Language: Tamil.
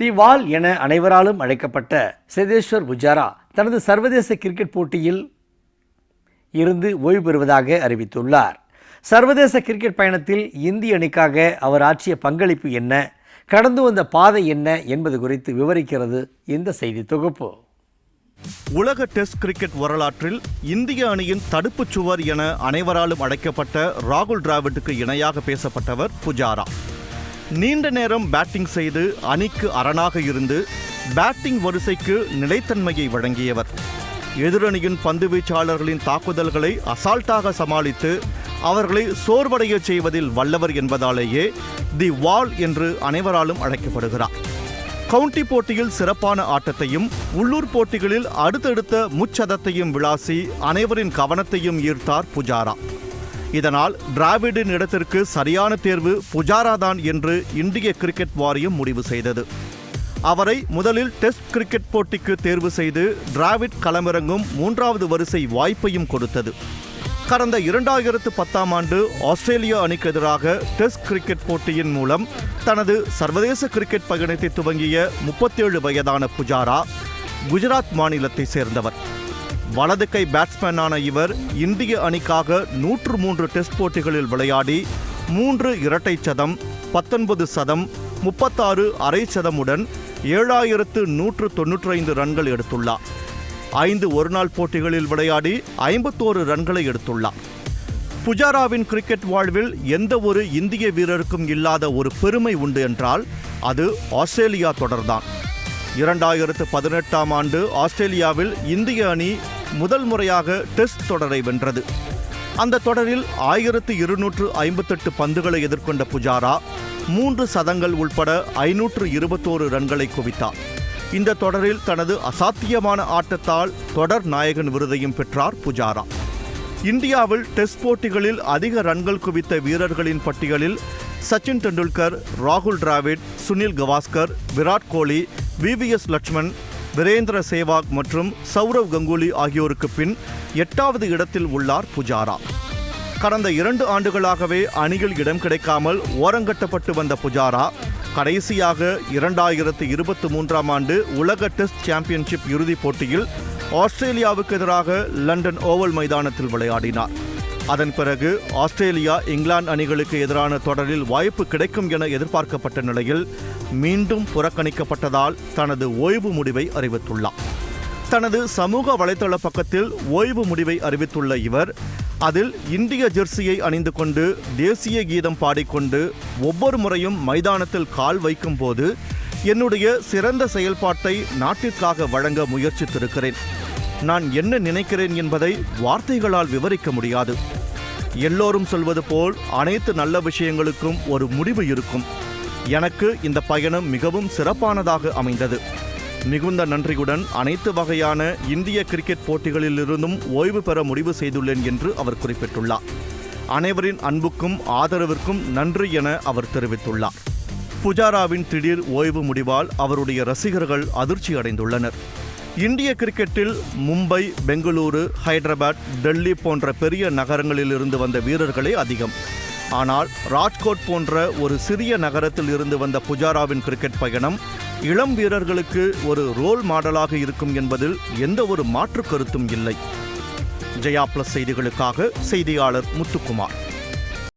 தி வால் என அனைவராலும் அழைக்கப்பட்ட சேதேஸ்வர் புஜாரா தனது சர்வதேச கிரிக்கெட் போட்டியில் இருந்து ஓய்வு பெறுவதாக அறிவித்துள்ளார். சர்வதேச கிரிக்கெட் பயணத்தில் இந்திய அணிக்காக அவர் ஆற்றிய பங்களிப்பு என்ன, கடந்து வந்த பாதை என்ன என்பது குறித்து விவரிக்கிறது இந்த செய்தி தொகுப்பு. உலக டெஸ்ட் கிரிக்கெட் வரலாற்றில் இந்திய அணியின் தடுப்புச் சுவர் என அனைவராலும் அழைக்கப்பட்ட ராகுல் டிராவிட்டுக்கு இணையாக பேசப்பட்டவர் புஜாரா. நீண்ட நேரம் பேட்டிங் செய்து அணிக்கு அரணாக இருந்து பேட்டிங் வரிசைக்கு நிலைத்தன்மையை வழங்கியவர். எதிரணியின் பந்துவீச்சாளர்களின் தாக்குதல்களை அசால்ட்டாக சமாளித்து அவர்களை சோர்வடைய செய்வதில் வல்லவர் என்பதாலேயே தி வால் என்று அனைவராலும் அழைக்கப்படுகிறார். கவுண்டி போட்டியில் சிறப்பான ஆட்டத்தையும் உள்ளூர் போட்டிகளில் அடுத்தடுத்த முச்சதத்தையும் விளாசி அனைவரின் கவனத்தையும் ஈர்த்தார் புஜாரா. இதனால் டிராவிடின் இடத்திற்கு சரியான தேர்வு புஜாரா தான் என்று இந்திய கிரிக்கெட் வாரியம் முடிவு செய்தது. அவரை முதலில் டெஸ்ட் கிரிக்கெட் போட்டிக்கு தேர்வு செய்து டிராவிட் களமிறங்கும் 3வது வரிசை வாய்ப்பையும் கொடுத்தது. கடந்த 2010ஆம் ஆண்டு ஆஸ்திரேலியா அணிக்கு எதிராக டெஸ்ட் கிரிக்கெட் போட்டியின் மூலம் தனது சர்வதேச கிரிக்கெட் பயணத்தை துவங்கிய 37 வயதான புஜாரா குஜராத் மாநிலத்தை சேர்ந்தவர். வலது கை பேட்ஸ்மேனான இவர் இந்திய அணிக்காக 103 டெஸ்ட் போட்டிகளில் விளையாடி 3 இரட்டை சதம், 19 சதம், 36 அரை சதமுடன் 7195 ரன்கள் எடுத்துள்ளார். 5 ஒருநாள் போட்டிகளில் விளையாடி 51 ரன்களை எடுத்துள்ளார். புஜாராவின் கிரிக்கெட் வாழ்வில் எந்த ஒரு இந்திய வீரருக்கும் இல்லாத ஒரு பெருமை உண்டு என்றால் அது ஆஸ்திரேலியா தொடர்தான். 2018ஆம் ஆண்டு ஆஸ்திரேலியாவில் இந்திய அணி முதல் முறையாக டெஸ்ட் தொடரை வென்றது. அந்த தொடரில் 1258 பந்துகளை எதிர்கொண்ட புஜாரா 3 சதங்கள் உள்பட 521 ரன்களை குவித்தார். இந்த தொடரில் தனது அசாத்தியமான ஆட்டத்தால் தொடர் நாயகன் விருதையும் பெற்றார் புஜாரா. இந்தியாவில் டெஸ்ட் போட்டிகளில் அதிக ரன்கள் குவித்த வீரர்களின் பட்டியலில் சச்சின் டெண்டுல்கர், ராகுல் டிராவிட், சுனில் கவாஸ்கர், விராட் கோலி, VVS லட்சுமண், வீரேந்திர சேவாக் மற்றும் சௌரவ் கங்குலி ஆகியோருக்கு பின் 8வது இடத்தில் உள்ளார் புஜாரா. கடந்த 2 ஆண்டுகளாகவே அணியில் இடம் கிடைக்காமல் ஓரங்கட்டப்பட்டு வந்த புஜாரா கடைசியாக 2023ஆம் ஆண்டு உலக டெஸ்ட் சாம்பியன்ஷிப் இறுதிப் போட்டியில் ஆஸ்திரேலியாவுக்கு எதிராக லண்டன் ஓவல் மைதானத்தில் விளையாடினார். அதன் பிறகு ஆஸ்திரேலியா, இங்கிலாந்து அணிகளுக்கு எதிரான தொடரில் வாய்ப்பு கிடைக்கும் என எதிர்பார்க்கப்பட்ட நிலையில் மீண்டும் புறக்கணிக்கப்பட்டதால் தனது ஓய்வு முடிவை அறிவித்துள்ளார். தனது சமூக வலைதள பக்கத்தில் ஓய்வு முடிவை அறிவித்துள்ள இவர் அதில் இந்திய ஜெர்சியை அணிந்து கொண்டு தேசிய கீதம் பாடிக்கொண்டு ஒவ்வொரு முறையும் மைதானத்தில் கால் வைக்கும் போது என்னுடைய சிறந்த செயல்பாட்டை நாட்டிற்காக வழங்க முயற்சித்திருக்கிறேன். நான் என்ன நினைக்கிறேன் என்பதை வார்த்தைகளால் விவரிக்க முடியாது. எல்லோரும் சொல்வது போல் அனைத்து நல்ல விஷயங்களுக்கும் ஒரு முடிவு இருக்கும். எனக்கு இந்த பயணம் மிகவும் சிறப்பானதாக அமைந்தது. மிகுந்த நன்றியுடன் அனைத்து வகையான இந்திய கிரிக்கெட் போட்டிகளிலிருந்தும் ஓய்வு பெற முடிவு செய்துள்ளேன் என்று அவர் குறிப்பிட்டுள்ளார். அனைவரின் அன்புக்கும் ஆதரவிற்கும் நன்றி என அவர் தெரிவித்துள்ளார். புஜாராவின் திடீர் ஓய்வு முடிவால் அவருடைய ரசிகர்கள் அதிர்ச்சி அடைந்துள்ளனர். இந்திய கிரிக்கெட்டில் மும்பை, பெங்களூரு, ஹைதராபாத், டெல்லி போன்ற பெரிய நகரங்களில் இருந்து வந்த வீரர்களே அதிகம். ஆனால் ராஜ்கோட் போன்ற ஒரு சிறிய நகரத்தில் இருந்து வந்த புஜாராவின் கிரிக்கெட் பயணம் இளம் வீரர்களுக்கு ஒரு ரோல் மாடலாக இருக்கும் என்பதில் எந்த ஒரு மாற்று கருத்தும் இல்லை. ஜெயா பிளஸ் செய்திகளுக்காக செய்தியாளர் முத்துக்குமார்.